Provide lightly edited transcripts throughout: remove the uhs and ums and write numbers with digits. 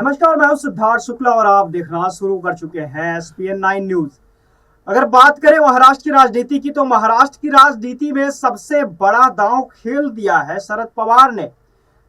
नमस्कार, मैं हूं सिद्धार्थ शुक्ला और आप देखना शुरू कर चुके हैं SPN9 न्यूज। अगर बात करें महाराष्ट्र की राजनीति की, तो महाराष्ट्र की राजनीति में सबसे बड़ा दांव खेल दिया है शरद पवार ने।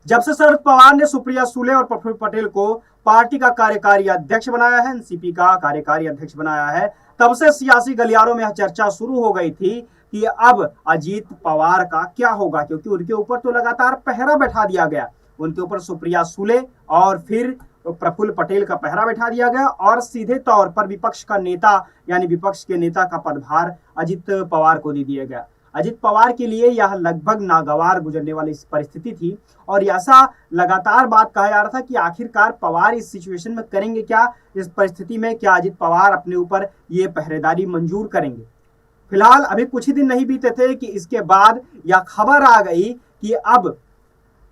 जब से शरद पवार ने सुप्रिया सुले और प्रफुल्ल पटेल को पार्टी का कार्यकारी अध्यक्ष बनाया है, एनसीपी का कार्यकारी अध्यक्ष बनाया है, तब से सियासी गलियारों में यह चर्चा शुरू हो गई थी कि अब अजीत पवार का क्या होगा, क्योंकि उनके ऊपर तो लगातार पहरा बैठा दिया गया। उनके ऊपर सुप्रिया सुले और फिर प्रफुल्ल पटेल का पहरा बैठा दिया गया और सीधे तौर पर विपक्ष का नेता यानी विपक्ष के नेता का पदभार अजित पवार को दे दिया गया। अजित पवार के लिए यह लगभग नागवार गुजरने वाली परिस्थिति थी और ऐसा लगातार बात कहा जा रहा था कि आखिरकार पवार इस सिचुएशन में करेंगे क्या, इस परिस्थिति में क्या अजित पवार अपने ऊपर ये पहरेदारी मंजूर करेंगे। फिलहाल अभी कुछ ही दिन नहीं बीते थे कि इसके बाद यह खबर आ गई कि अब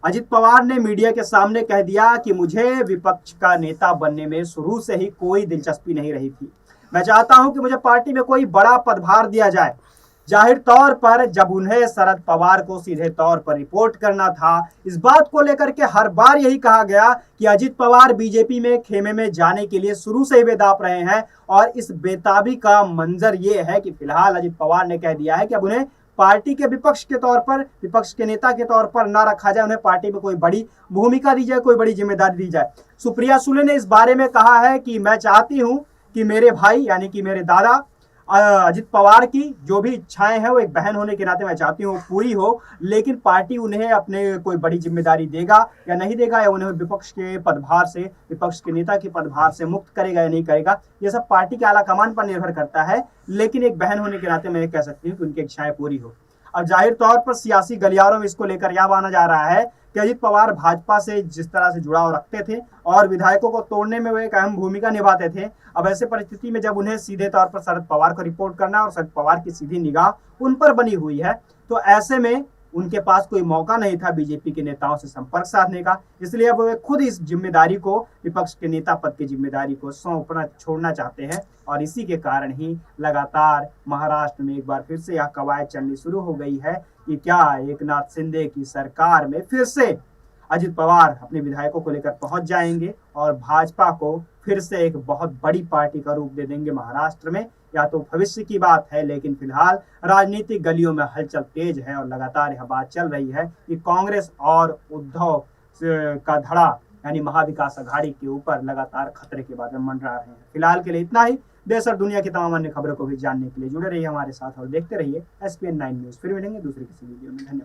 अजित पवार ने मीडिया के सामने कह दिया कि मुझे विपक्ष का नेता बनने में शुरू से ही कोई दिलचस्पी नहीं रही थी। मैं चाहता हूं कि मुझे पार्टी में कोई बड़ा पदभार दिया जाए। जाहिर तौर पर जब उन्हें शरद पवार को सीधे तौर पर रिपोर्ट करना था, इस बात को लेकर के हर बार यही कहा गया कि अजित पवार बीजेपी में खेमे में जाने के लिए शुरू से ही बेताब रहे हैं और इस बेताबी का मंजर ये है कि फिलहाल अजित पवार ने कह दिया है कि अब उन्हें पार्टी के विपक्ष के तौर पर, विपक्ष के नेता के तौर पर ना रखा जाए, उन्हें पार्टी में कोई बड़ी भूमिका दी जाए, कोई बड़ी जिम्मेदारी दी जाए। सुप्रिया सुले ने इस बारे में कहा है कि मैं चाहती हूं कि मेरे भाई यानी कि मेरे दादा अजित पवार की जो भी इच्छाएं हैं वो एक बहन होने के नाते मैं चाहती हूँ पूरी हो, लेकिन पार्टी उन्हें अपने कोई बड़ी जिम्मेदारी देगा या नहीं देगा, या उन्हें विपक्ष के पदभार से, विपक्ष के नेता के पदभार से मुक्त करेगा या नहीं करेगा, ये सब पार्टी के आला कमान पर निर्भर करता है। लेकिन एक बहन होने के नाते मैं ये कह सकती हूँ कि उनकी इच्छाएं पूरी हो। और जाहिर तौर पर सियासी गलियारों में इसको लेकर यह माना जा रहा है कि अजित पवार भाजपा से जिस तरह से जुड़ाव रखते थे और विधायकों को तोड़ने में वो एक अहम भूमिका निभाते थे, अब ऐसे परिस्थिति में जब उन्हें सीधे तौर पर शरद पवार को रिपोर्ट करना और शरद पवार की सीधी निगाह उन पर बनी हुई है, तो ऐसे में उनके पास कोई मौका नहीं था बीजेपी के नेताओं से संपर्क साधने का। इसलिए अब वे खुद इस जिम्मेदारी को, विपक्ष के नेता पद की जिम्मेदारी को सौंपना छोड़ना चाहते हैं और इसी के कारण ही लगातार महाराष्ट्र में एक बार फिर से यह कवायद चलनी शुरू हो गई है कि क्या एकनाथ शिंदे की सरकार में फिर से अजित पवार अपने विधायकों को लेकर पहुंच जाएंगे और भाजपा को फिर से एक बहुत बड़ी पार्टी का रूप दे देंगे महाराष्ट्र में, या तो भविष्य की बात है। लेकिन फिलहाल राजनीतिक गलियों में हलचल तेज है और लगातार यह बात चल रही है कि कांग्रेस और उद्धव का धड़ा यानी महाविकास अघाड़ी के ऊपर लगातार खतरे के बादल मंडरा रहे हैं। फिलहाल के लिए इतना ही। देश और दुनिया की तमाम अन्य खबरों को भी जानने के लिए जुड़े रहिए हमारे साथ और देखते रहिए SPN9 न्यूज। फिर मिलेंगे दूसरे किसी वीडियो में। धन्यवाद।